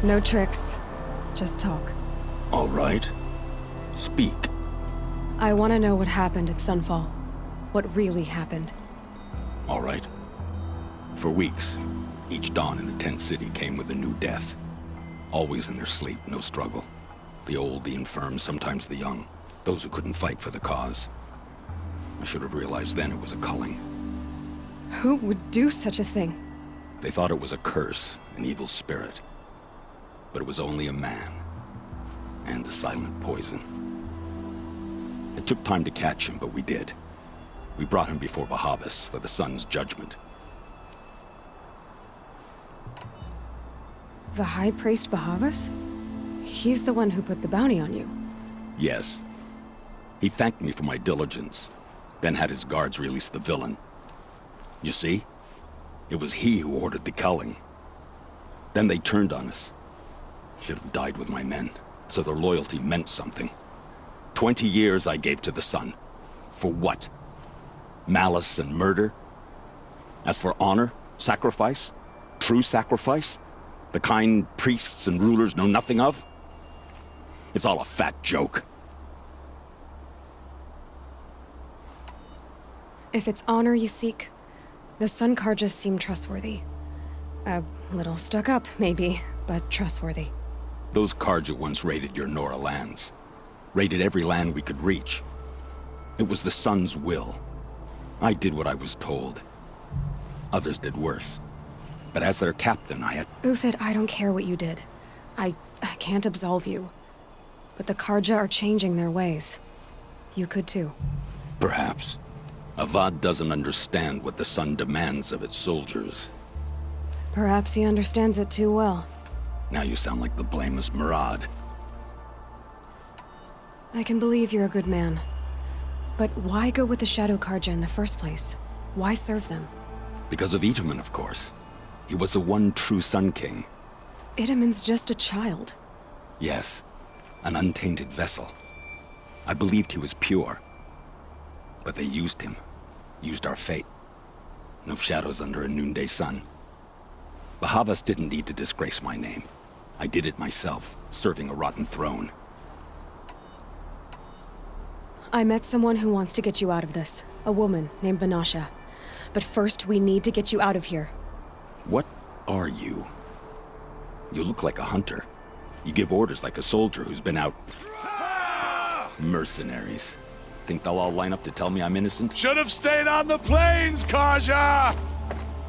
No tricks. Just talk. All right. Speak. I want to know what happened at Sunfall. What really happened. All right. For weeks, each dawn in the tent city came with a new death. Always in their sleep, no struggle. The old, the infirm, sometimes the young. Those who couldn't fight for the cause. I should have realized then it was a culling. Who would do such a thing? They thought it was a curse, an evil spirit. But it was only a man. And a silent poison. It took time to catch him, but we did. We brought him before Bahavas for the sun's judgment. The High Priest Bahavas? He's the one who put the bounty on you. Yes. He thanked me for my diligence, then had his guards release the villain. You see? It was he who ordered the culling. Then they turned on us. Should have died with my men, so their loyalty meant something. 20 years I gave to the sun. For what? Malice and murder? As for honor, sacrifice, true sacrifice, the kind priests and rulers know nothing of? It's all a fat joke. If it's honor you seek, the Sun Karjas seem trustworthy. A little stuck up, maybe, but trustworthy. Those Karja once raided your Nora lands. Raided every land we could reach. It was the Sun's will. I did what I was told. Others did worse. But as their captain, I had... Uthid, I don't care what you did. I can't absolve you. But the Karja are changing their ways. You could too. Perhaps. Avad doesn't understand what the Sun demands of its soldiers. Perhaps he understands it too well. Now you sound like the blameless Murad. I can believe you're a good man. But why go with the Shadow Karja in the first place? Why serve them? Because of Itaman, of course. He was the one true Sun King. Itaman's just a child. Yes. An untainted vessel. I believed he was pure. But they used him. Used our fate. No shadows under a noonday sun. Bahavas didn't need to disgrace my name. I did it myself, serving a rotten throne. I met someone who wants to get you out of this. A woman named Vanasha. But first, we need to get you out of here. What are you? You look like a hunter. You give orders like a soldier who's been out... Mercenaries. Think they'll all line up to tell me I'm innocent? Should have stayed on the plains, Karja!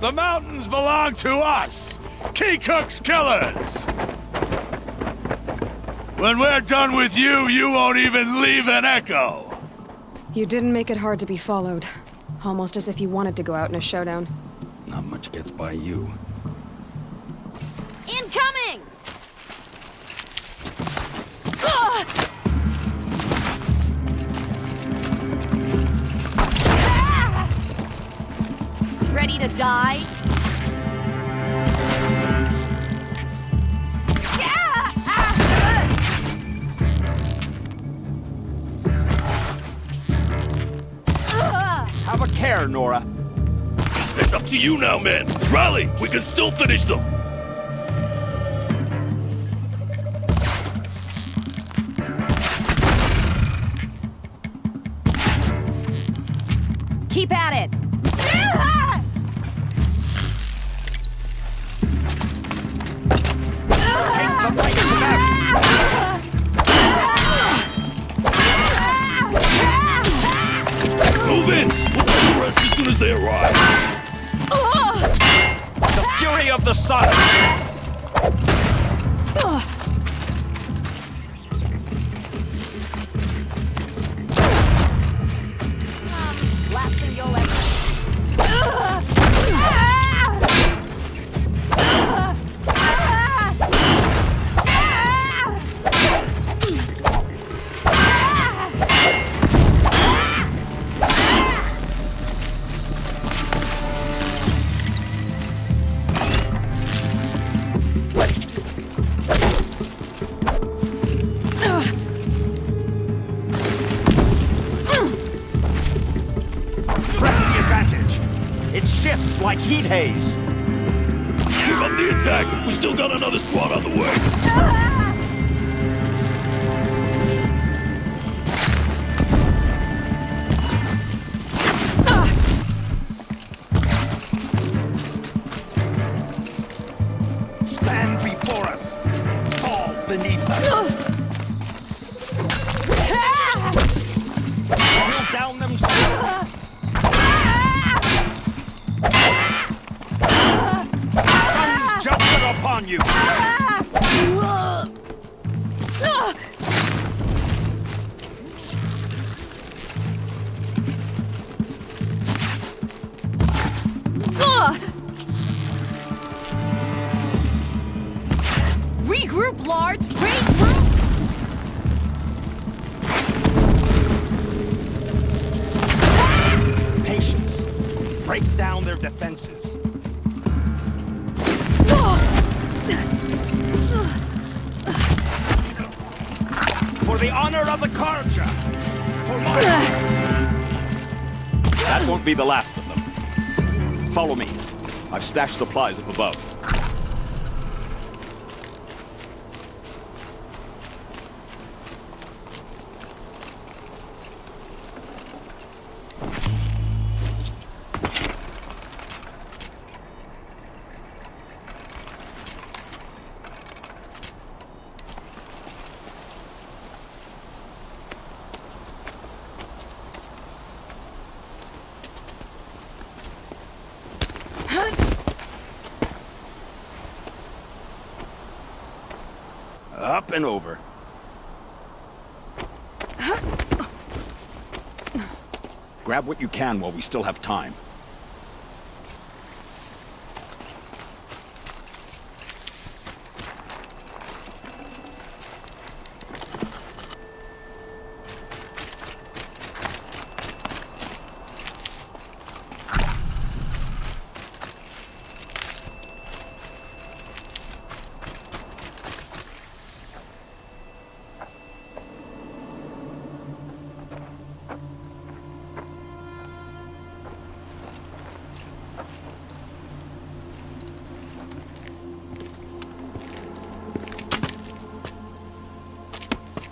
The mountains belong to us! Keecook's killers! When we're done with you, you won't even leave an echo! You didn't make it hard to be followed. Almost as if you wanted to go out in a showdown. Not much gets by you. Incoming! Ugh! Ready to die? Have a care, Nora. It's up to you now, men. Rally! We can still finish them! Keep at it! Take the fight to them! Move in! We'll do the rest as soon as they arrive! The fury of the sun! Last thing you'll ever... Press the advantage! It shifts like heat haze! keep up the attack. We still got another squad on the way. Stand before us. Fall beneath us. We'll down them soon. Sun's jumping upon you. Regroup, Lards! Regroup! Patience. Break down their defenses. For the honor of the Karja. For my... That won't be the last of them. Follow me. I've stashed supplies up above. Up and over. Grab what you can while we still have time.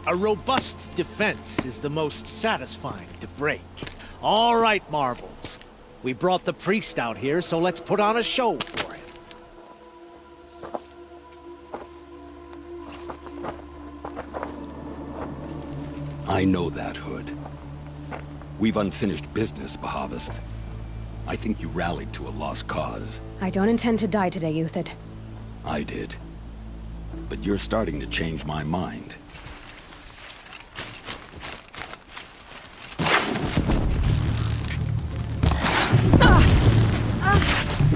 A robust defense is the most satisfying to break. All right, Marbles. We brought the priest out here, so let's put on a show for him. I know that, Hood. We've unfinished business, Bahavist. I think you rallied to a lost cause. I don't intend to die today, Euthyd. I did. But you're starting to change my mind.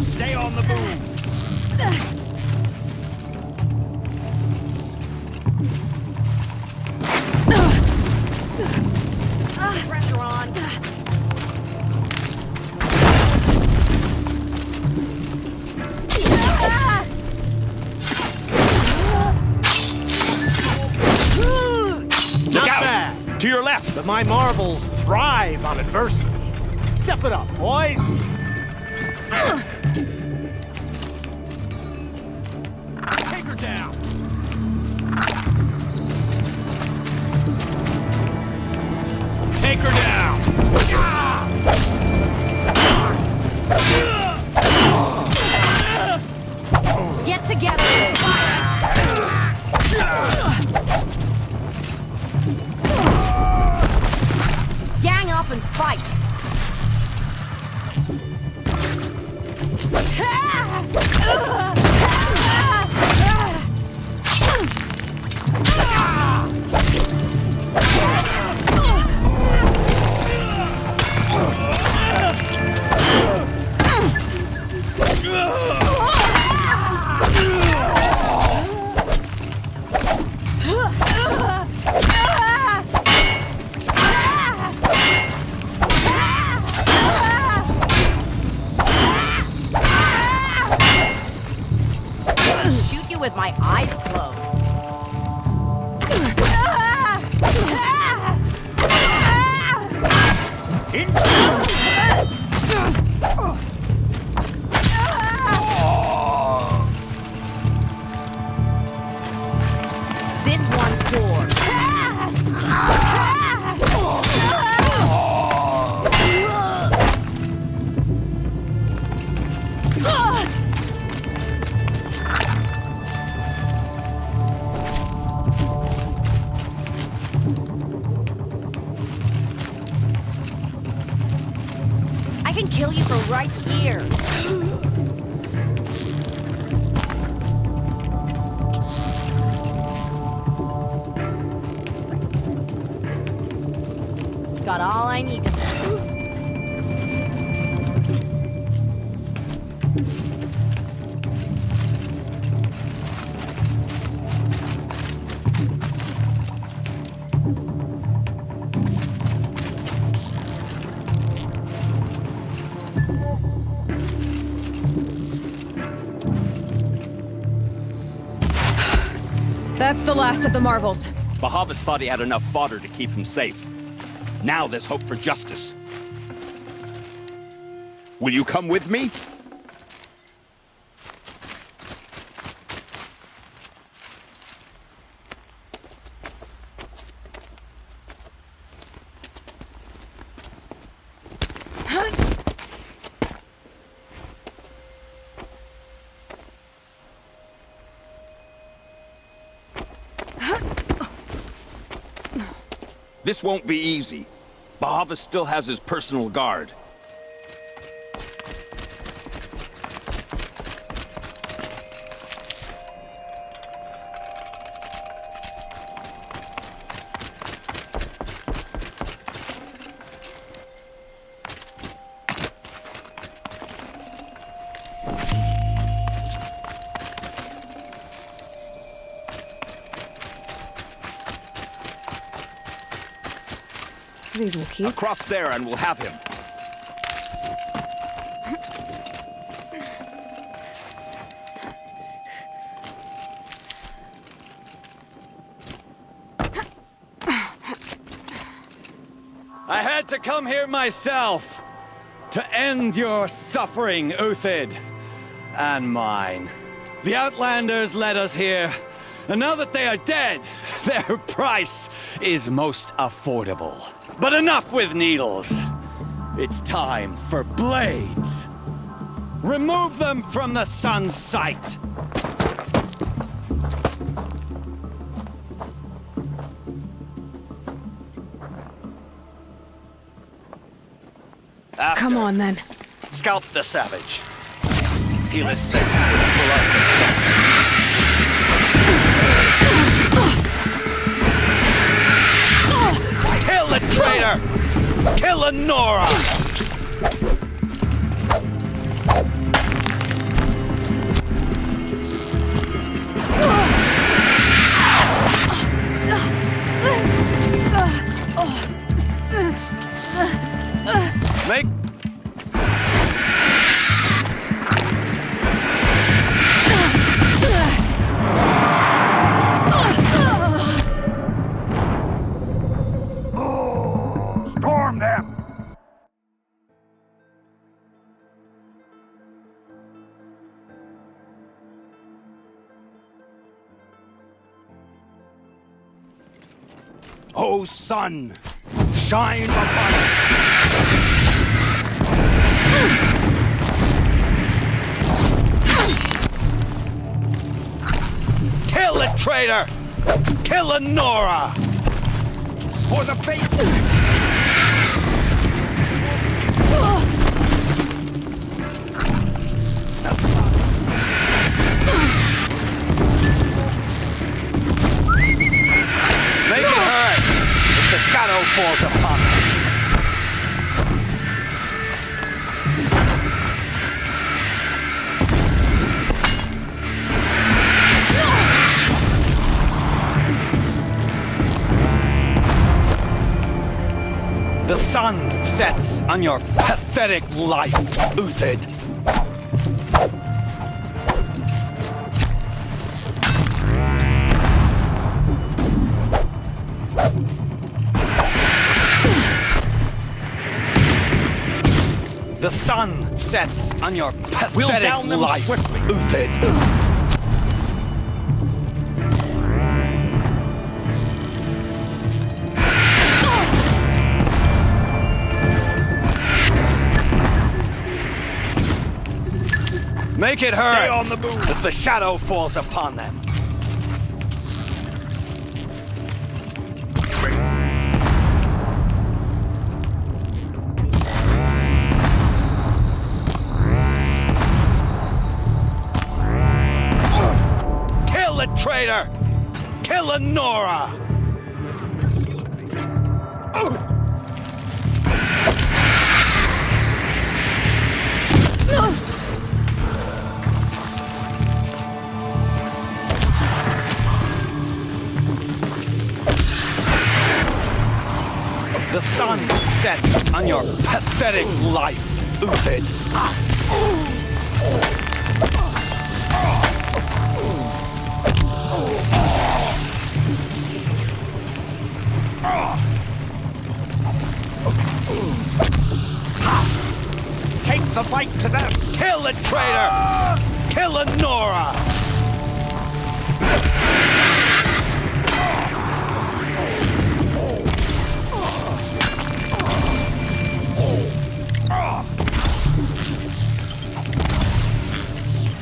Stay on the move. Pressure on. Look out! To your left. But my Marbles thrive on adversity. Step it up, boys! Take her down. Take her down! Get together! Gang up and fight! Shoot you with my eyes closed. right here. Got all I need to... That's the last of the marvels. Bahavas thought he had enough fodder to keep him safe. Now there's hope for justice. Will you come with me? This won't be easy. Bahavas still has his personal guard. These will keep. Across there and we'll have him. I had to come here myself to end your suffering, Uthid, and mine. The Outlanders led us here, and now that they are dead, their price is most affordable. But enough with needles. It's time for blades. Remove them from the sun's sight. Come on, then. Scalp the savage. Heal his senses with blood. Kill the traitor! Kill the Nora! Make... Storm them! O sun, shine upon us! Kill the traitor! Kill the Nora! For the faithful! Make it hurt if the shadow falls upon them. The sun sets on your pathetic life, Uthid. The sun sets on your pathetic life, Uthid. Make it hurt on the move. as the shadow falls upon them. a traitor! Kill a Nora! The sun sets on your pathetic life, Uthid. Take the fight to them! Kill a traitor! Kill a Nora!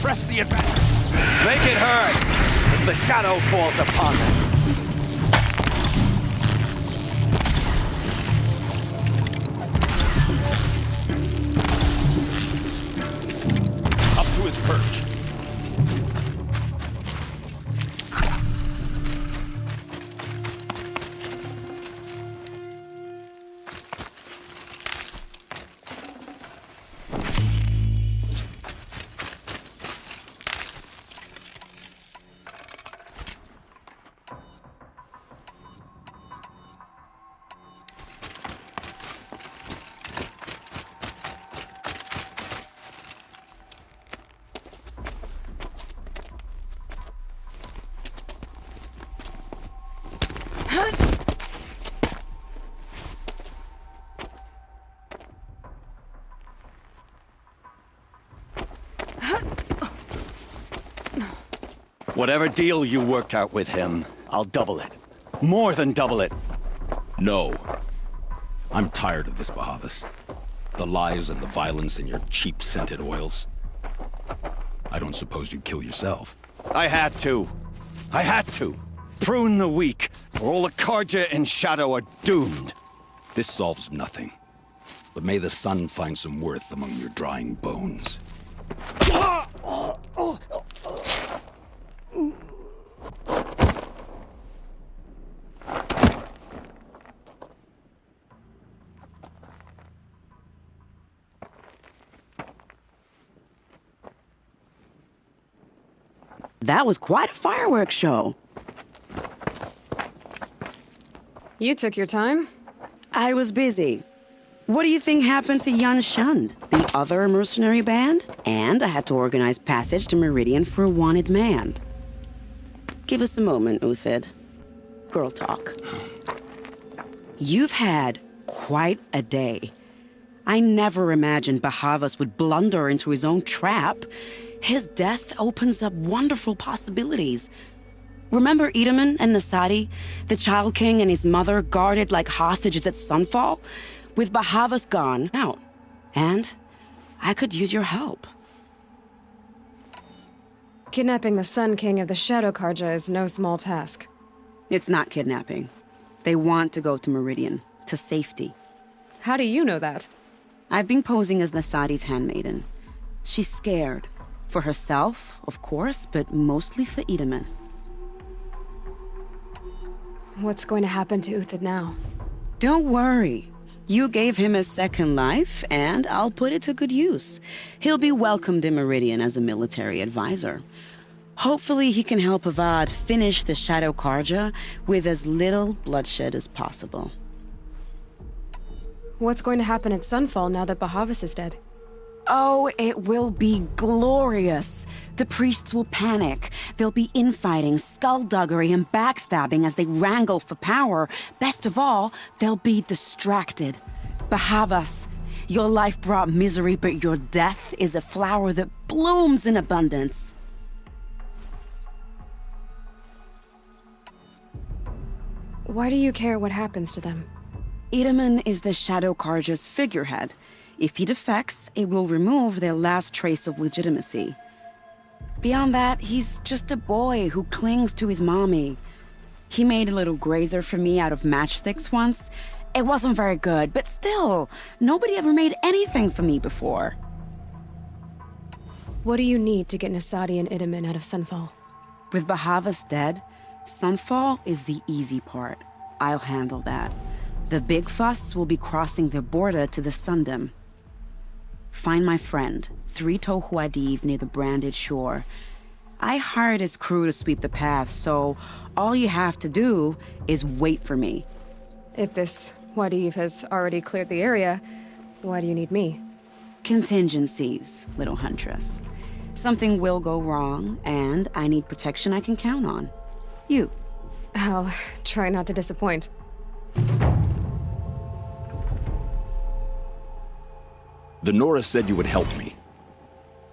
Press the advantage. Make it hurt as the shadow falls upon them. Up to his perch. Whatever deal you worked out with him, I'll double it. More than double it. No. I'm tired of this, Bahavas. The lies and the violence and your cheap scented oils. I don't suppose you'd kill yourself. I had to. I had to. Prune the weak, or all the Karja in Shadow are doomed. This solves nothing. But may the sun find some worth among your drying bones. That was quite a fireworks show. You took your time? I was busy. What do you think happened to Jan Shund, the other mercenary band? And I had to organize passage to Meridian for a wanted man. Give us a moment, Uthid. Girl talk. You've had quite a day. I never imagined Bahavas would blunder into his own trap. His death opens up wonderful possibilities. Remember Edaman and Nasadi, the Child King and his mother guarded like hostages at Sunfall? With Bahavas gone out. And I could use your help. Kidnapping the Sun King of the Shadow Karja is no small task. It's not kidnapping. They want to go to Meridian, to safety. How do you know that? I've been posing as Nasadi's handmaiden. She's scared. For herself, of course, but mostly for Edaman. What's going to happen to Uthid now? Don't worry. You gave him a second life, and I'll put it to good use. He'll be welcomed in Meridian as a military advisor. Hopefully he can help Avad finish the Shadow Karja with as little bloodshed as possible. What's going to happen at Sunfall now that Bahavas is dead? Oh, it will be glorious. The priests will panic. There'll be infighting, skullduggery, and backstabbing as they wrangle for power. Best of all, they'll be distracted. Bahavas, your life brought misery, but your death is a flower that blooms in abundance. Why do you care what happens to them? Edaman is the Shadow Karja's figurehead. If he defects, it will remove their last trace of legitimacy. Beyond that, he's just a boy who clings to his mommy. He made a little grazer for me out of matchsticks once. It wasn't very good, but still, nobody ever made anything for me before. What do you need to get Nasadi and Edaman out of Sunfall? With Bahava's dead, Sunfall is the easy part. I'll handle that. The big fuss will be crossing the border to the Sundom. Find my friend, Three-Toe Huadiv near the Branded Shore. I hired his crew to sweep the path, so all you have to do is wait for me. If this Huadiv has already cleared the area, why do you need me? Contingencies, little huntress. Something will go wrong, and I need protection I can count on. You. I'll try not to disappoint. The Nora said you would help me.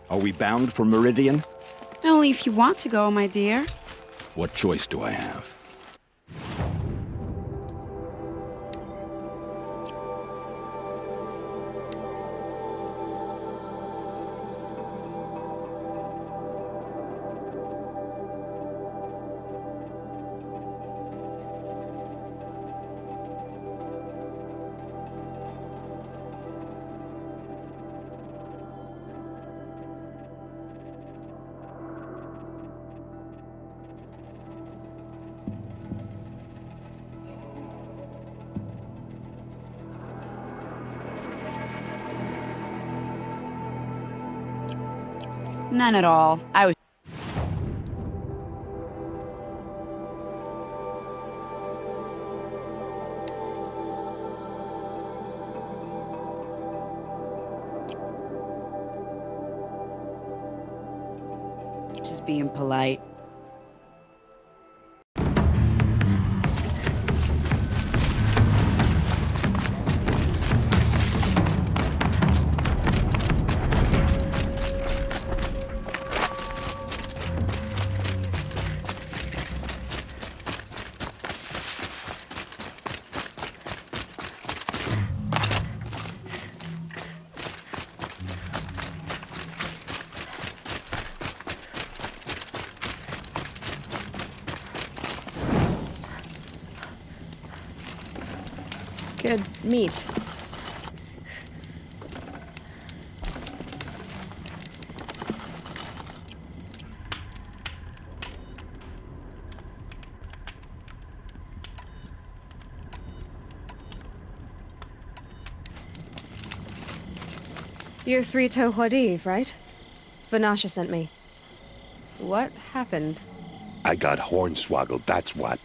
Are we bound for Meridian? Only if you want to go, my dear. What choice do I have? None at all. I was... just being polite. Good meat. You're Three-Toe Huadiv, right? Vanasha sent me. What happened? I got hornswoggled, that's what.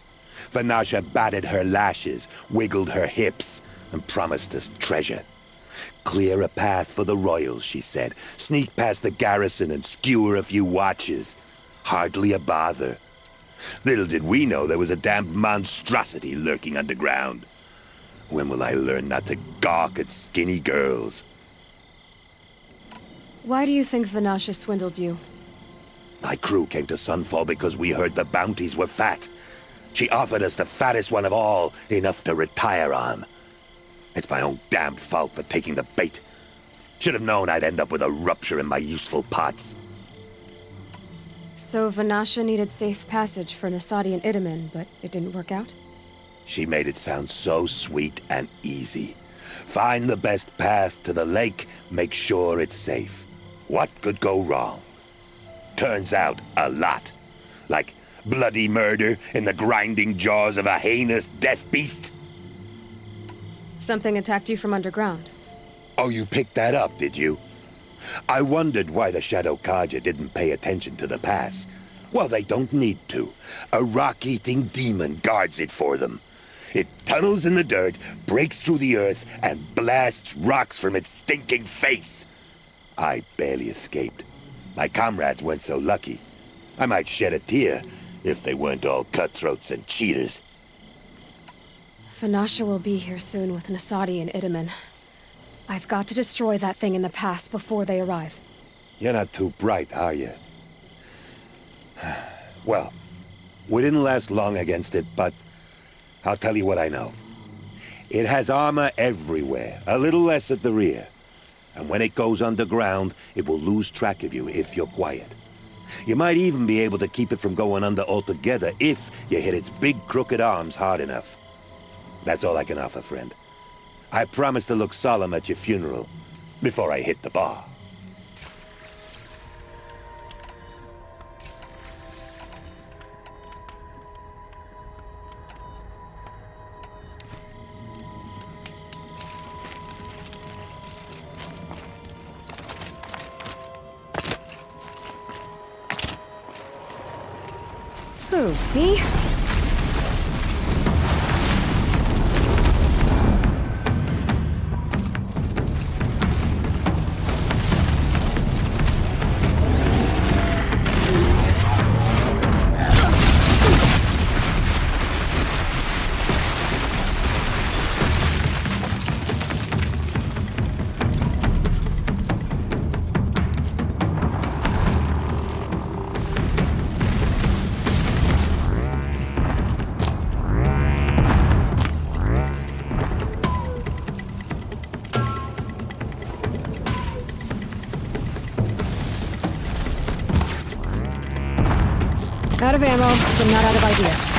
Vanasha batted her lashes, wiggled her hips, and promised us treasure. Clear a path for the royals, she said. Sneak past the garrison and skewer a few watches. Hardly a bother. Little did we know there was a damned monstrosity lurking underground. When will I learn not to gawk at skinny girls? Why do you think Vanasha swindled you? My crew came to Sunfall because we heard the bounties were fat. She offered us the fattest one of all, enough to retire on. It's my own damned fault for taking the bait. Should have known I'd end up with a rupture in my useful parts. So Vanasha needed safe passage for Nasadi and Itamen, but it didn't work out? She made it sound so sweet and easy. Find the best path to the lake, make sure it's safe. What could go wrong? Turns out, a lot. Like bloody murder in the grinding jaws of a heinous death beast. Something attacked you from underground. Oh, you picked that up, did you? I wondered why the Shadow Kaja didn't pay attention to the pass. Well, they don't need to. A rock-eating demon guards it for them. It tunnels in the dirt, breaks through the earth, and blasts rocks from its stinking face. I barely escaped. My comrades weren't so lucky. I might shed a tear if they weren't all cutthroats and cheaters. Vanasha will be here soon with Nasadi and Itamen. I've got to destroy that thing in the pass before they arrive. You're not too bright, are you? Well, we didn't last long against it, but I'll tell you what I know. It has armor everywhere, a little less at the rear. And when it goes underground, it will lose track of you if you're quiet. You might even be able to keep it from going under altogether if you hit its big crooked arms hard enough. That's all I can offer, friend. I promise to look solemn at your funeral before I hit the bar. Who, me? Out of ammo, but not out of ideas.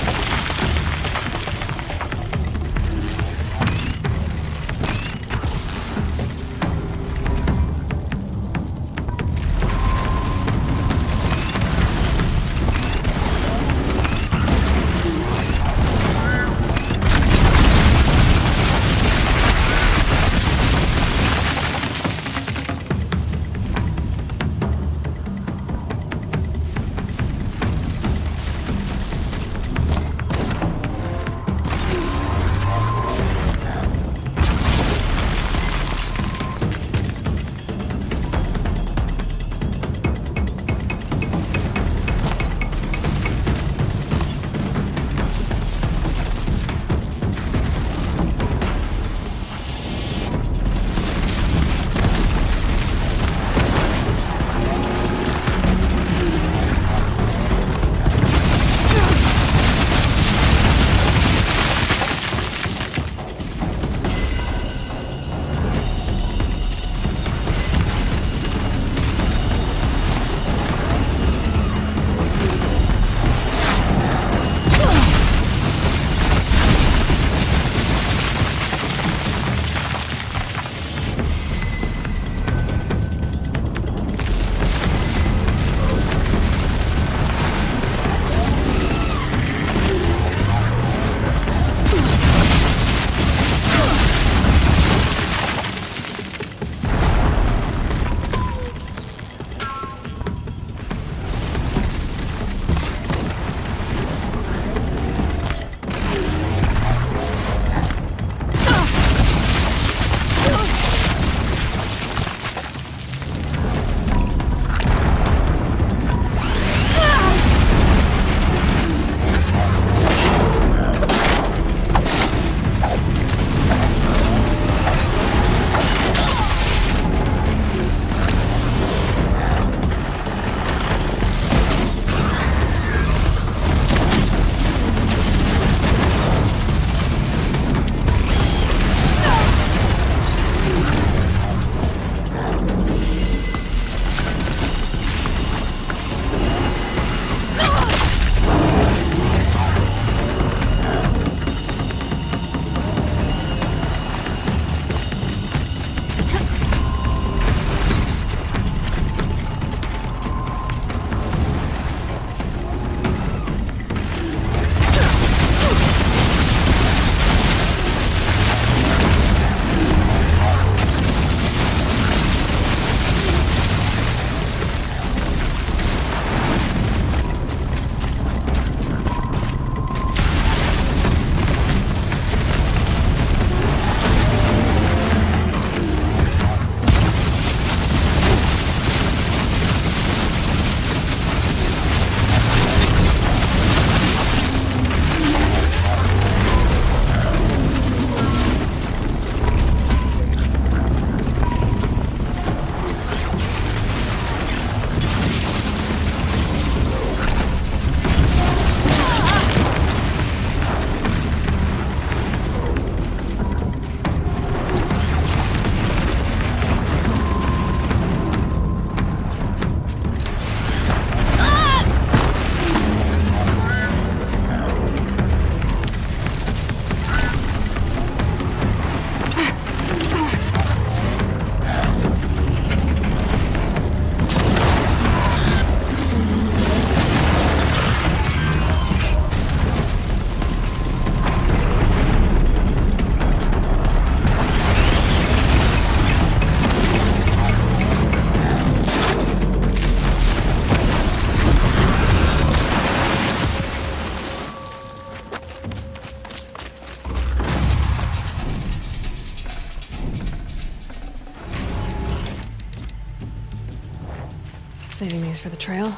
Saving these for the trail.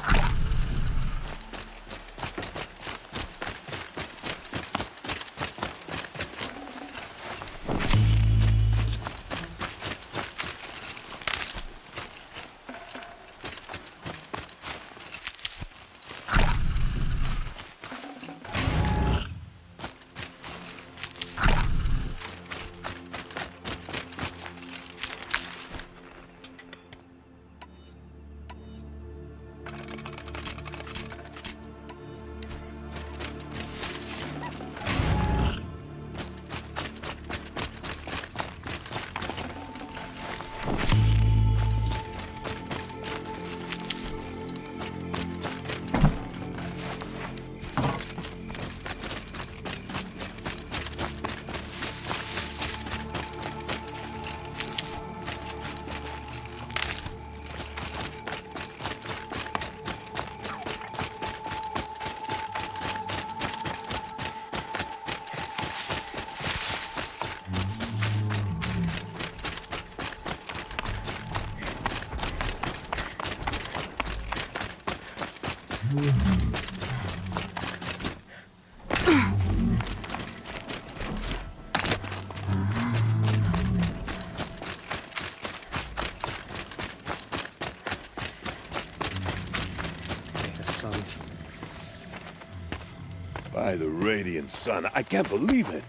By the radiant sun, I can't believe it.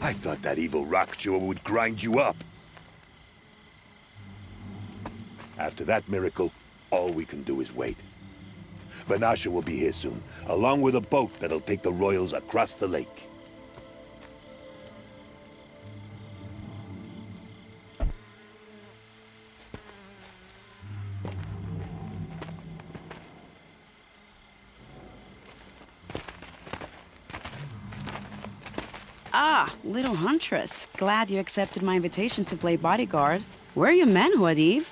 I thought that evil rock chewer would grind you up. After that miracle, all we can do is wait. Vanasha will be here soon, along with a boat that'll take the royals across the lake. Ah, little huntress. Glad you accepted my invitation to play bodyguard. Where are your men, Huadiv?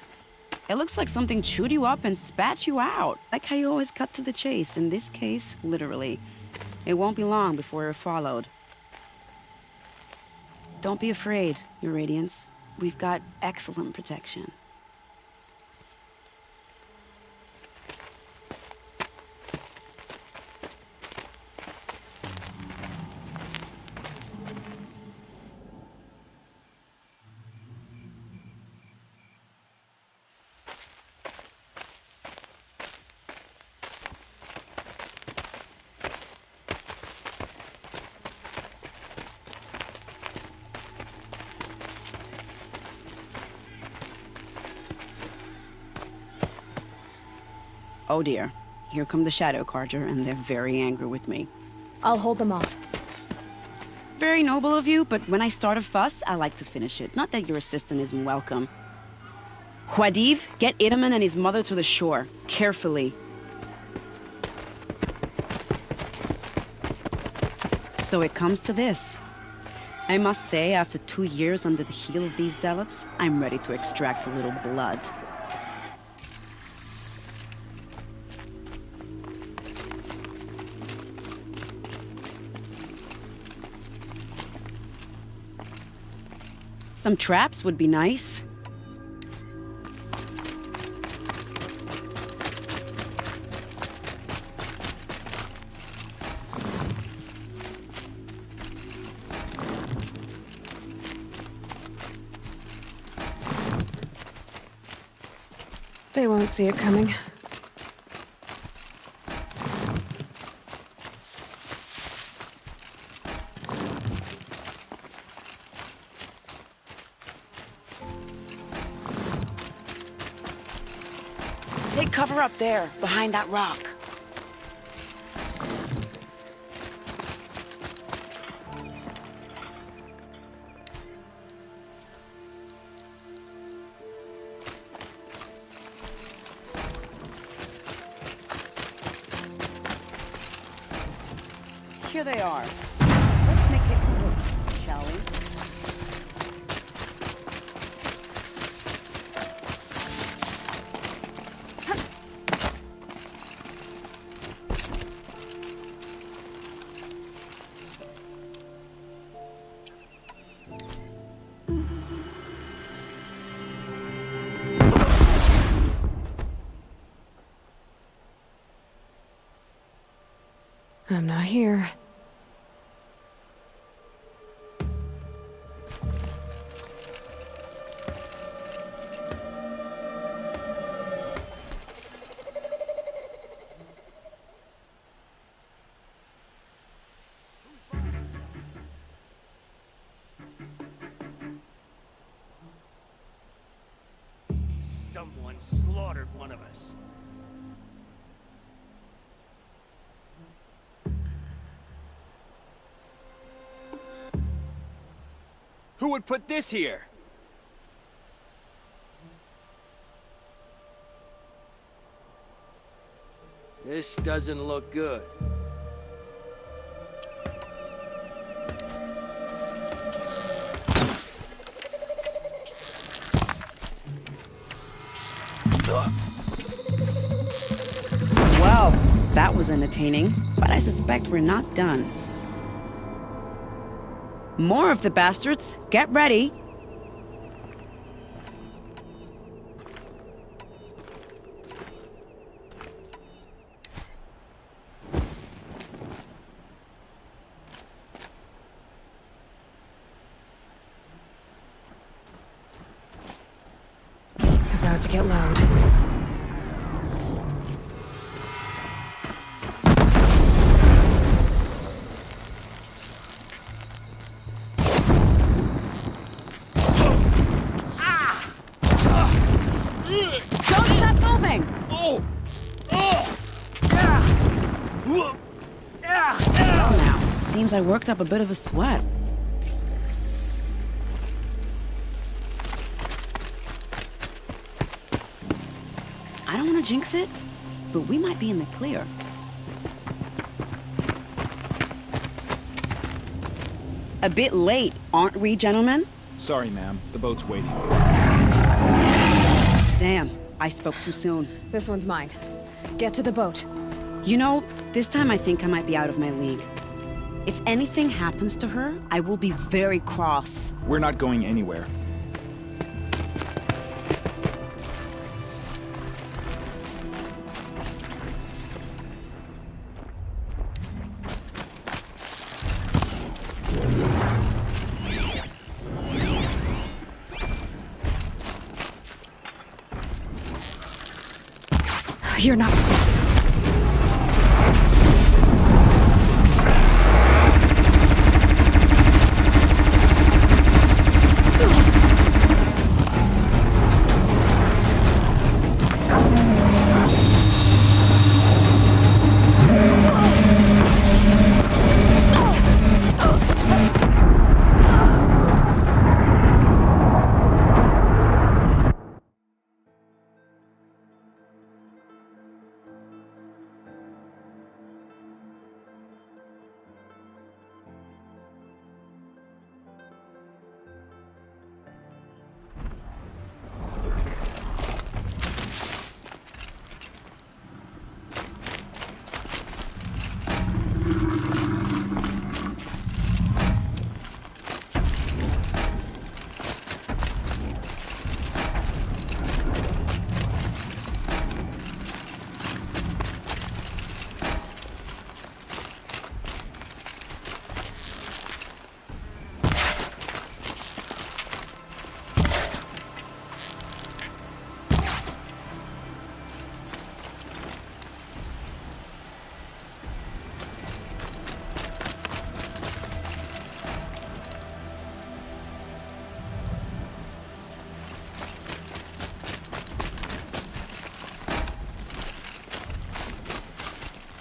It looks like something chewed you up and spat you out. Like how you always cut to the chase. In this case, literally. It won't be long before you're followed. Don't be afraid, Your Radiance. We've got excellent protection. Oh dear, here come the Shadow Carja, and they're very angry with me. I'll hold them off. Very noble of you, but when I start a fuss, I like to finish it. Not that your assistant isn't welcome. Huadiv, get Idaman and his mother to the shore. Carefully. So it comes to this. I must say, after 2 years under the heel of these zealots, I'm ready to extract a little blood. Some traps would be nice. They won't see it coming. Take cover up there, behind that rock. Here they are. Let's make it work, shall we? I'm not here. Someone slaughtered one of us. Who would put this here? This doesn't look good. Well, that was entertaining, but I suspect we're not done. More of the bastards. Get ready. About to get loud. Well now, seems I worked up a bit of a sweat. I don't want to jinx it, but we might be in the clear. A bit late, aren't we, gentlemen? Sorry, ma'am. The boat's waiting. Damn, I spoke too soon. This one's mine. Get to the boat. You know, this time I think I might be out of my league. If anything happens to her, I will be very cross. We're not going anywhere. You're not...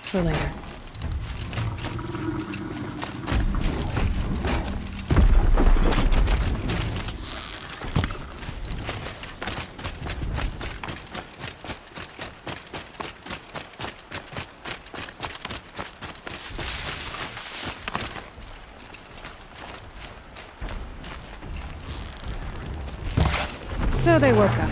For later. So they woke up.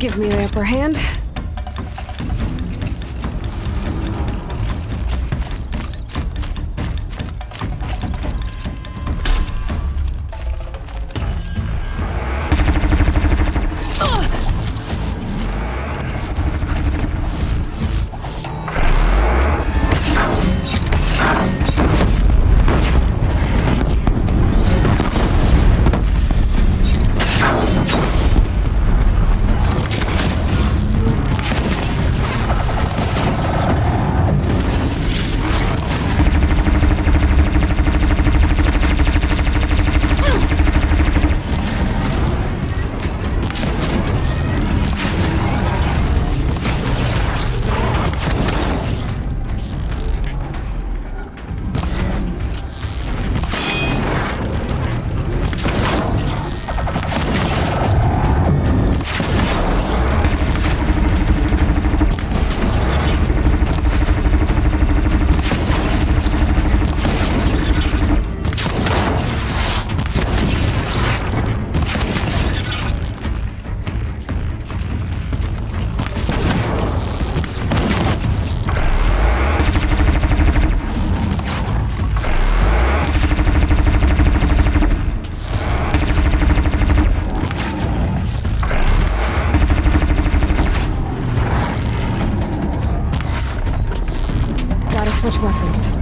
give me the upper hand. Switch weapons.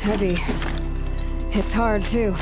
Heavy. Hits hard, too.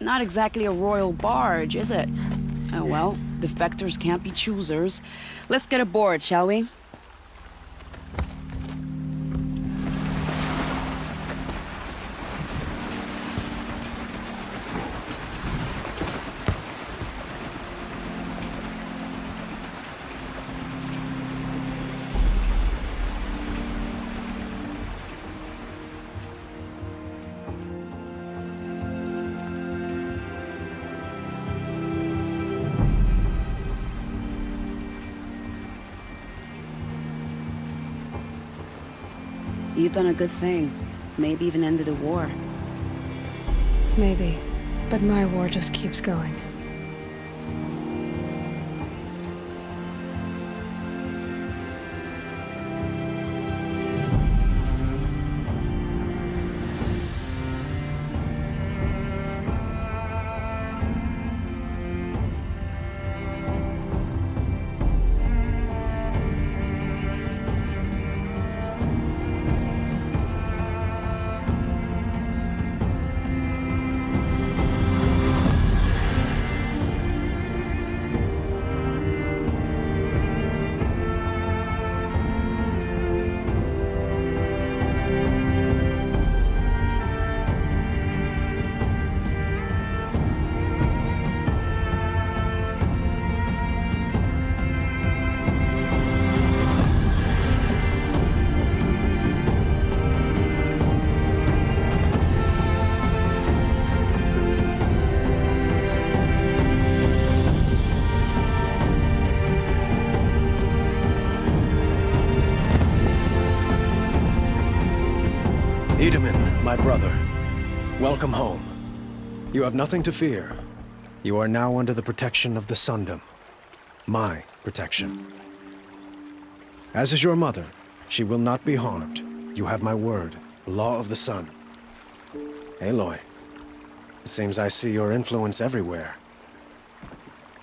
Not exactly a royal barge, is it? Oh well, defectors can't be choosers. Let's get aboard, shall we? You've done a good thing. Maybe even ended a war. Maybe. But my war just keeps going. My brother, welcome home. You have nothing to fear. You are now under the protection of the Sundom. My protection. As is your mother, she will not be harmed. You have my word, the law of the sun. Aloy, it seems I see your influence everywhere.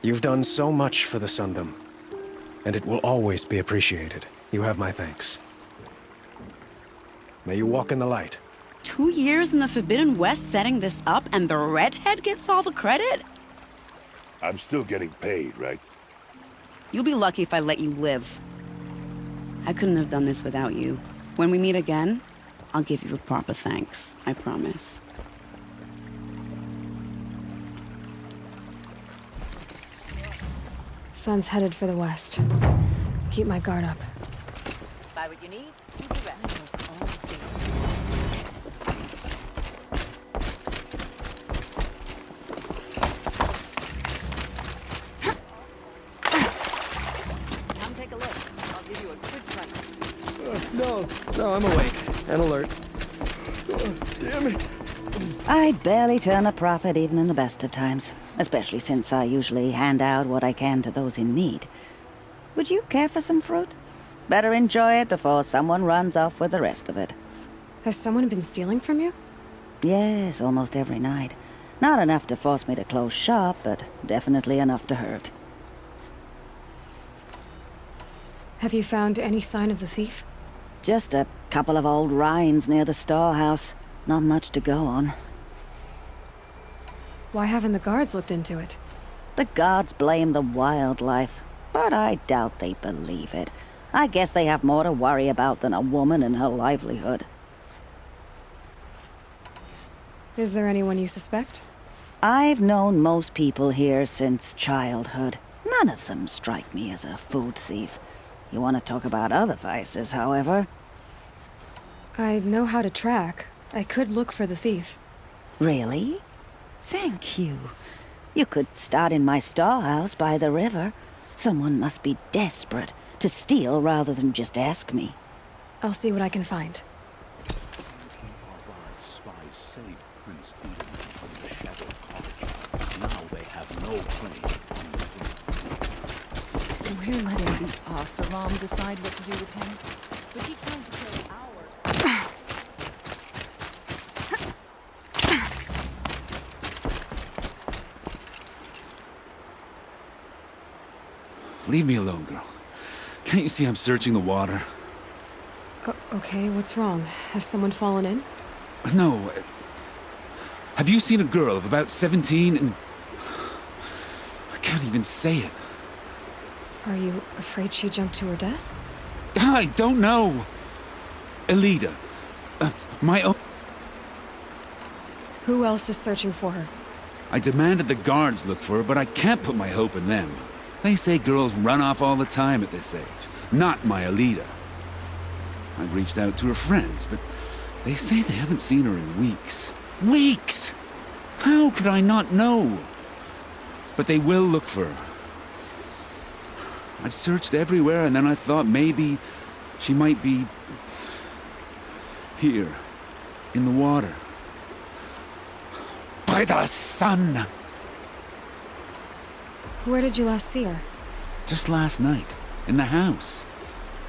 You've done so much for the Sundom, and it will always be appreciated. You have my thanks. May you walk in the light. 2 years in the Forbidden West setting this up, and the redhead gets all the credit? I'm still getting paid, right? You'll be lucky if I let you live. I couldn't have done this without you. When we meet again, I'll give you a proper thanks. I promise. Sun's headed for the west. Keep my guard up. Buy what you need, keep the rest. No, I'm awake and alert. Oh, damn it. I barely turn a profit even in the best of times, especially since I usually hand out what I can to those in need. Would you care for some fruit? Better enjoy it before someone runs off with the rest of it. Has someone been stealing from you? Yes, almost every night. Not enough to force me to close shop, but definitely enough to hurt. Have you found any sign of the thief? Just a couple of old rinds near the storehouse. Not much to go on. Why haven't the guards looked into it? The guards blame the wildlife, but I doubt they believe it. I guess they have more to worry about than a woman and her livelihood. Is there anyone you suspect? I've known most people here since childhood. None of them strike me as a food thief. You want to talk about other vices, however? I know how to track. I could look for the thief. Really? Thank you. You could start in my storehouse by the river. Someone must be desperate to steal rather than just ask me. I'll see what I can find. We're letting the Asaram decide what to do with him. But he trying to kill ours. Leave me alone, girl. Can't you see I'm searching the water? Okay, what's wrong? Has someone fallen in? No. Have you seen a girl of about 17 and... I can't even say it. Are you afraid she jumped to her death? I don't know. Elida. My own... Who else is searching for her? I demanded the guards look for her, but I can't put my hope in them. They say girls run off all the time at this age. Not my Elida. I've reached out to her friends, but they say they haven't seen her in weeks. Weeks! How could I not know? But they will look for her. I've searched everywhere, and then I thought maybe she might be here, in the water. By the sun! Where did you last see her? Just last night, in the house.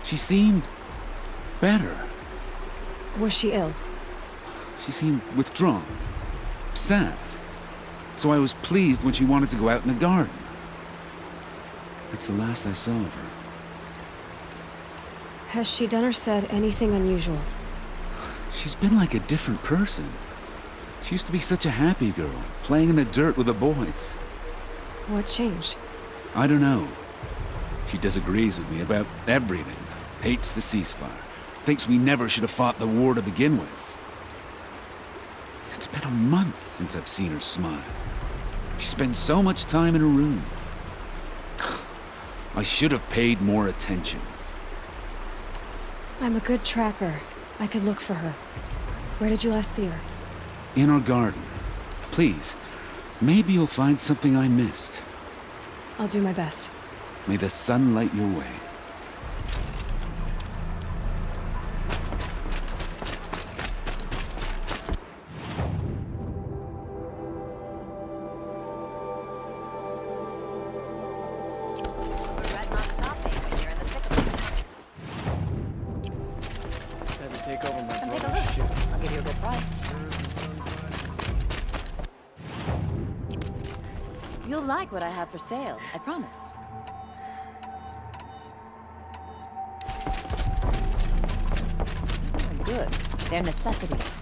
She seemed better. Was she ill? She seemed withdrawn, sad. So I was pleased when she wanted to go out in the garden. It's the last I saw of her. Has she done or said anything unusual? She's been like a different person. She used to be such a happy girl, playing in the dirt with the boys. What changed? I don't know. She disagrees with me about everything. Hates the ceasefire. Thinks we never should have fought the war to begin with. It's been a month since I've seen her smile. She spends so much time in her room. I should have paid more attention. I'm a good tracker. I could look for her. Where did you last see her? In our garden. Please, maybe you'll find something I missed. I'll do my best. May the sun light your way. You'll like what I have for sale, I promise. Good. They're necessities.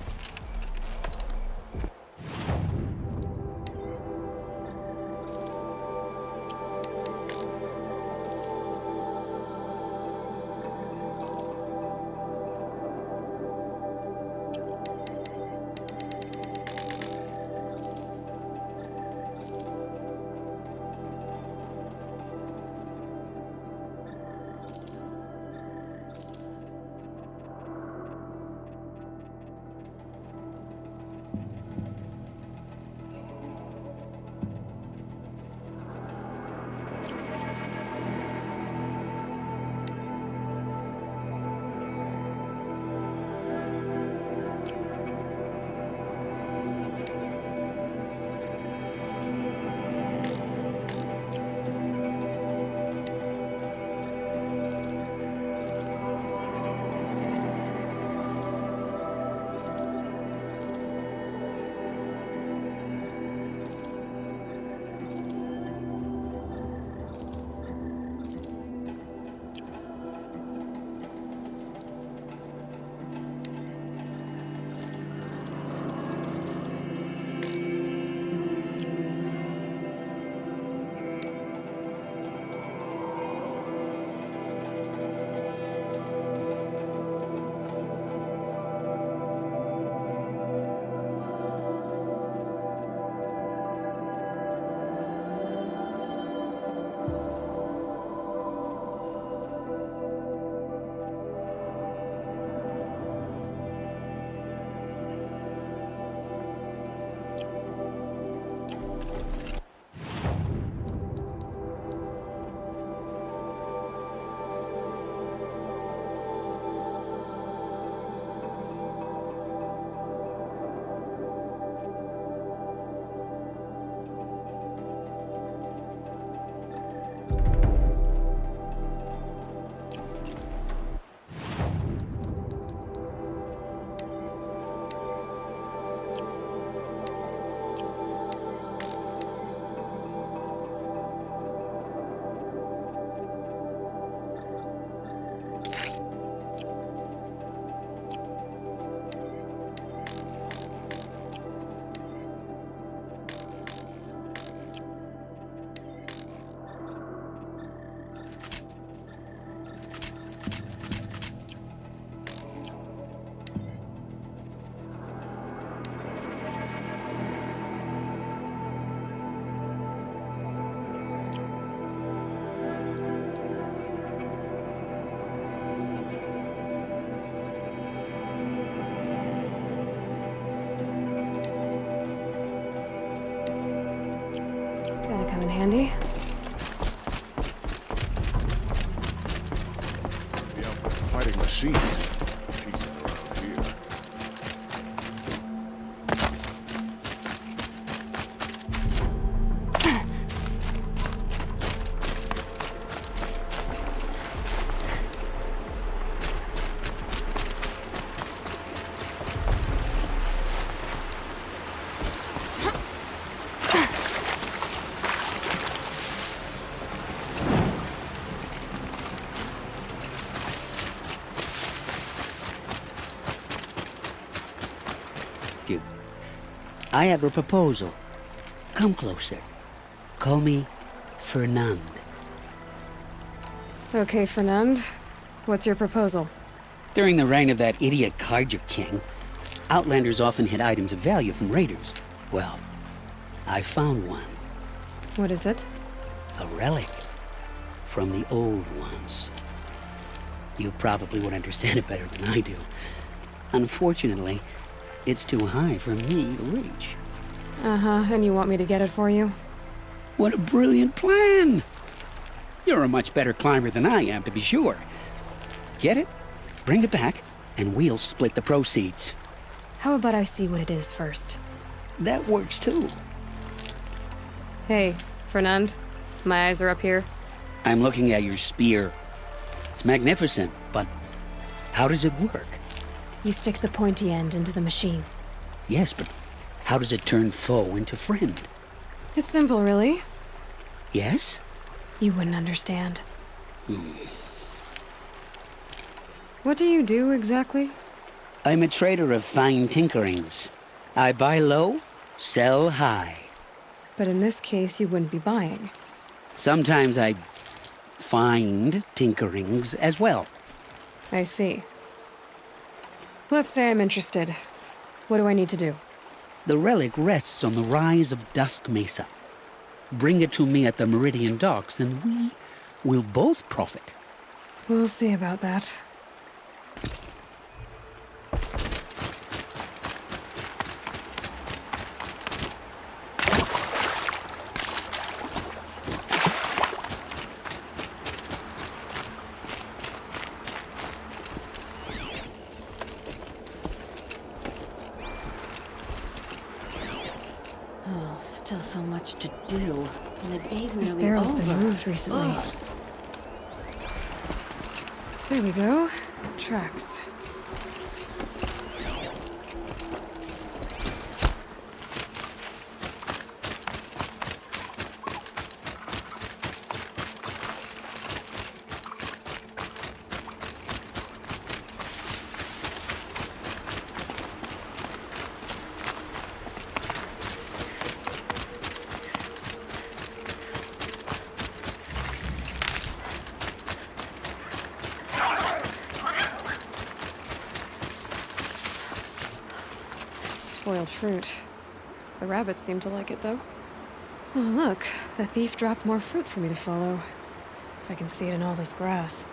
handy? Yeah, fighting machines. Decent around here. I have a proposal. Come closer. Call me Fernand. Okay, Fernand. What's your proposal? During the reign of that idiot Carja King, Outlanders often hid items of value from raiders. Well, I found one. What is it? A relic from the old ones. You probably would understand it better than I do. Unfortunately, it's too high for me to reach. Uh-huh, and you want me to get it for you? What a brilliant plan! You're a much better climber than I am, to be sure. Get it, bring it back, and we'll split the proceeds. How about I see what it is first? That works too. Hey, Fernand. My eyes are up here. I'm looking at your spear. It's magnificent, but how does it work? You stick the pointy end into the machine. Yes, but how does it turn foe into friend? It's simple, really. Yes? You wouldn't understand. What do you do, exactly? I'm a trader of fine tinkerings. I buy low, sell high. But in this case, you wouldn't be buying. Sometimes I find tinkerings as well. I see. Let's say I'm interested. What do I need to do? The relic rests on the rise of Dusk Mesa. Bring it to me at the Meridian docks, and we will both profit. We'll see about that. Still so much to do. And the day's This nearly barrel's over. been moved recently. Ugh. There we go. Tracks. Spoiled fruit. The rabbits seem to like it, though. Oh, look. The thief dropped more fruit for me to follow. If I can see it in all this grass.